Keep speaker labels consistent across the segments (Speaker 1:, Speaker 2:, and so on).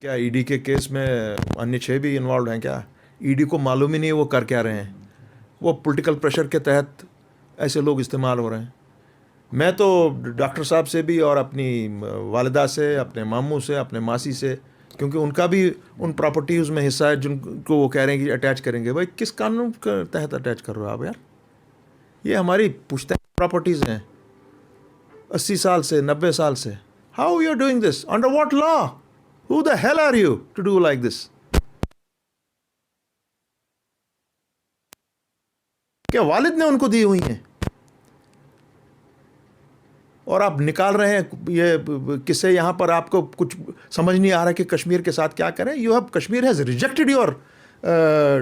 Speaker 1: क्या ईडी के केस में अन्य 6 भी इन्वॉल्व हैं क्या? ईडी को मालूम ही नहीं वो कर क्या रहे हैं। वो पॉलिटिकल प्रेशर के तहत ऐसे लोग इस्तेमाल हो रहे हैं। मैं तो डॉक्टर साहब से भी और अपनी वालिदा से, अपने मामू से, अपने मासी से, क्योंकि उनका भी उन प्रॉपर्टीज़ में हिस्सा है जिनको वो कह रहे हैं कि अटैच करेंगे। भाई किस कानून के तहत अटैच कर रहे हो आप यार? ये हमारी पुश्तैनी प्रॉपर्टीज़ हैं 80 साल से, 90 साल से। How you are doing this? Under what law? Who the hell are you to do like this? क्या वालिद ने उनको दी हुई हैं और आप निकाल रहे हैं ये किससे? यहाँ पर आपको कुछ समझ नहीं आ रहा कि कश्मीर के साथ क्या करें। You have Kashmir has rejected your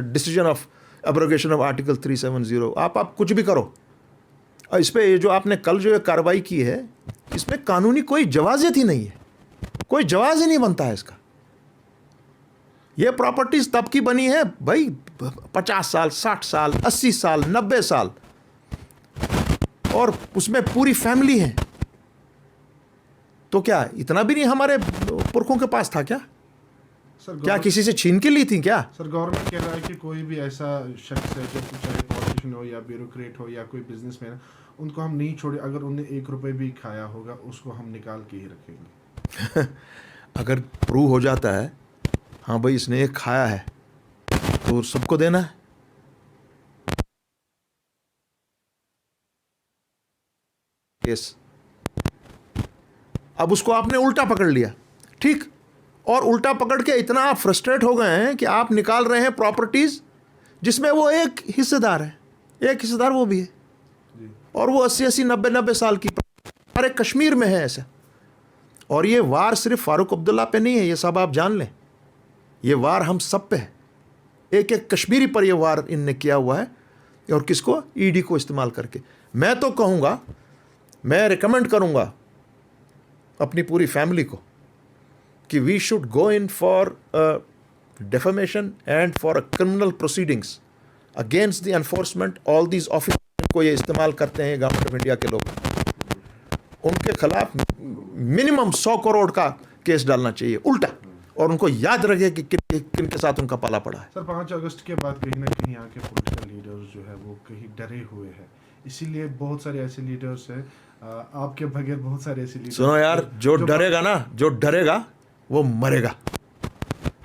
Speaker 1: decision of abrogation of article 370। आप कुछ भी करो। और इस पे जो आपने कल जो कार्रवाई की है, इसमें कानूनी कोई जवाजियत ही नहीं है, कोई जवाज ही नहीं बनता है इसका। ये प्रॉपर्टीज तब की बनी है भाई 50 साल, 60 साल, 80 साल, 90 साल, और उसमें पूरी फैमिली है। तो क्या इतना भी नहीं हमारे पुरखों के पास था क्या?
Speaker 2: सर
Speaker 1: क्या किसी से छीन के ली थी क्या?
Speaker 2: सर गवर्नमेंट कह रहा है कि कोई भी ऐसा शख्स है, जो चाहे पॉलिटिशियन हो या ब्यूरोक्रेट हो या कोई बिजनेसमैन, उनको हम नहीं छोड़े। अगर उन्हें 1 रुपए भी खाया होगा उसको हम निकाल के ही रखेंगे।
Speaker 1: अगर प्रूव हो जाता है हाँ भाई इसने ये खाया है, तो सबको देना है। केस अब उसको आपने उल्टा पकड़ लिया, ठीक, और उल्टा पकड़ के इतना आप फ्रस्ट्रेट हो गए हैं कि आप निकाल रहे हैं प्रॉपर्टीज जिसमें वो एक हिस्सेदार है, एक हिस्सेदार वो भी है, और वो 80-80, 90-90 साल की। अरे कश्मीर में है ऐसा। और ये वार सिर्फ फारूक अब्दुल्ला पे नहीं है, ये सब आप जान लें। ये वार हम सब पे है। एक एक कश्मीरी पर ये वार इनने किया हुआ है, और किसको? ईडी को इस्तेमाल करके। मैं तो कहूँगा, मैं रिकमेंड करूँगा अपनी पूरी फैमिली को कि we should go in for defamation and for criminal proceedings against the enforcement all these officers को ये इस्तेमाल करते हैं गवर्नमेंट ऑफ इंडिया के लोग। उनके खिलाफ मिनिमम 100 करोड़ का केस डालना चाहिए उल्टा, और उनको याद रखे कि किन के साथ उनका पाला पड़ा है।
Speaker 2: सर 5 अगस्त के बाद कहीं ना कहीं यहाँ के पॉलिटिकल लीडर्स जो है वो कहीं डरे हुए हैं, इसीलिए बहुत सारे ऐसे लीडर्स हैं, आपके बगैर बहुत सारे ऐसे लीडर्स।
Speaker 1: सुनो यार, जो डरेगा ना, जो डरेगा वो मरेगा।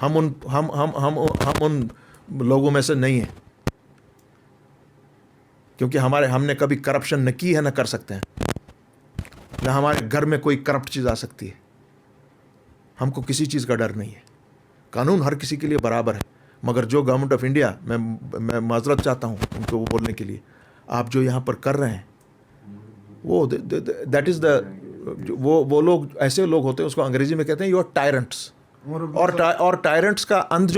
Speaker 1: हम उन लोगों में से नहीं हैं, क्योंकि हमने कभी करप्शन न की है, न कर सकते हैं, न हमारे घर में कोई करप्ट चीज़ आ सकती है। हमको किसी चीज़ का डर नहीं है। कानून हर किसी के लिए बराबर है। मगर जो गवर्नमेंट ऑफ इंडिया, मैं माजरत चाहता हूँ उनको वो बोलने के लिए, आप जो यहाँ पर कर रहे हैं वो दैट इज़ द वो लोग, ऐसे लोग होते हैं, उसको अंग्रेजी में कहते हैं यू आर टायरेंट्स। और टायरेंट्स का अंत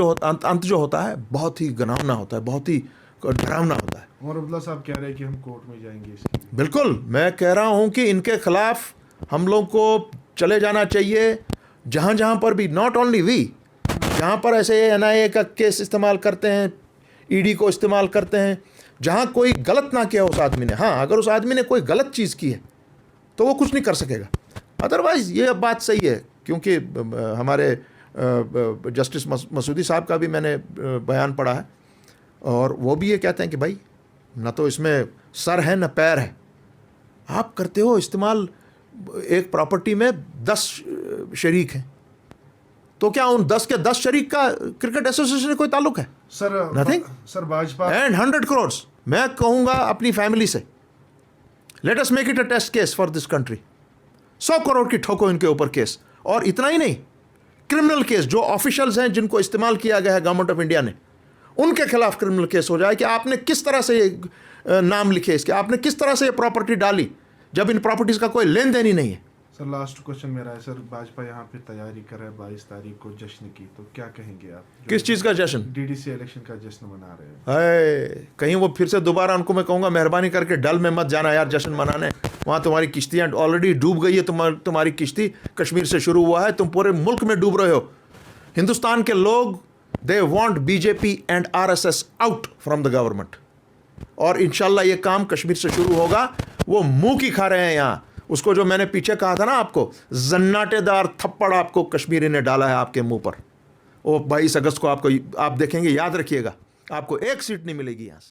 Speaker 1: जो होता है बहुत ही घिनौना होता है, बहुत ही डरावना होता है।
Speaker 2: और अब्दुल्ला साहब कह रहे हैं कि हम कोर्ट में जाएंगे इसके लिए।
Speaker 1: बिल्कुल, मैं कह रहा हूँ कि इनके खिलाफ हम लोग को चले जाना चाहिए, जहाँ जहाँ पर भी, नॉट ओनली वी, जहाँ पर ऐसे NIA का केस इस्तेमाल करते हैं, ईडी को इस्तेमाल करते हैं, जहाँ कोई गलत ना किया उस आदमी ने। हाँ, अगर उस आदमी ने कोई गलत चीज़ की है तो वो कुछ नहीं कर सकेगा। अदरवाइज़ ये बात सही है, क्योंकि हमारे जस्टिस मसूदी साहब का भी मैंने बयान पढ़ा है, और वो भी ये कहते हैं कि भाई न तो इसमें सर है न पैर है। आप करते हो इस्तेमाल, एक प्रॉपर्टी में 10 शरीक हैं, तो क्या उन 10 के 10 शरीक का क्रिकेट एसोसिएशन से कोई ताल्लुक है?
Speaker 2: Sir
Speaker 1: nothing.
Speaker 2: Sir Bhajpa
Speaker 1: and 100 crore. मैं कहूँगा अपनी फैमिली से, let us make it a test case for this country. 100 crore की ठोको इनके ऊपर केस। और इतना ही नहीं, क्रिमिनल केस, जो ऑफिशियल्स हैं जिनको इस्तेमाल किया गया है गवर्नमेंट ऑफ इंडिया ने, उनके खिलाफ क्रिमिनल केस हो जाए कि आपने किस तरह से ये नाम लिखे इसके, आपने किस तरह से ये प्रॉपर्टी डाली, जब इन प्रॉपर्टीज का कोई लेन देन ही नहीं है।
Speaker 2: सर लास्ट क्वेश्चन मेरा है, सर भाजपा यहाँ पे तैयारी कर रहा है 22 तारीख को जश्न की, तो क्या कहेंगे आप?
Speaker 1: किस चीज़ का जश्न?
Speaker 2: DDC इलेक्शन का जश्न मना रहे हैं।
Speaker 1: है कहीं वो फिर से दोबारा, उनको मैं कहूँगा मेहरबानी करके डल में मत जाना यार जश्न मनाने। वहाँ तुम्हारी किश्तियाँ ऑलरेडी डूब गई है। तुम्हारी किश्ती कश्मीर से शुरू हुआ है, तुम पूरे मुल्क में डूब रहे हो। हिंदुस्तान के लोग, they want BJP and RSS out from the government, और इंशाल्लाह ये काम कश्मीर से शुरू होगा। वो मुंह की खा रहे हैं यहाँ, उसको जो मैंने पीछे कहा था ना आपको, जन्नाटेदार थप्पड़ आपको कश्मीरी ने डाला है आपके मुंह पर। वो 22 अगस्त को आपको, आप देखेंगे, याद रखिएगा, आपको एक सीट नहीं मिलेगी यहाँ से।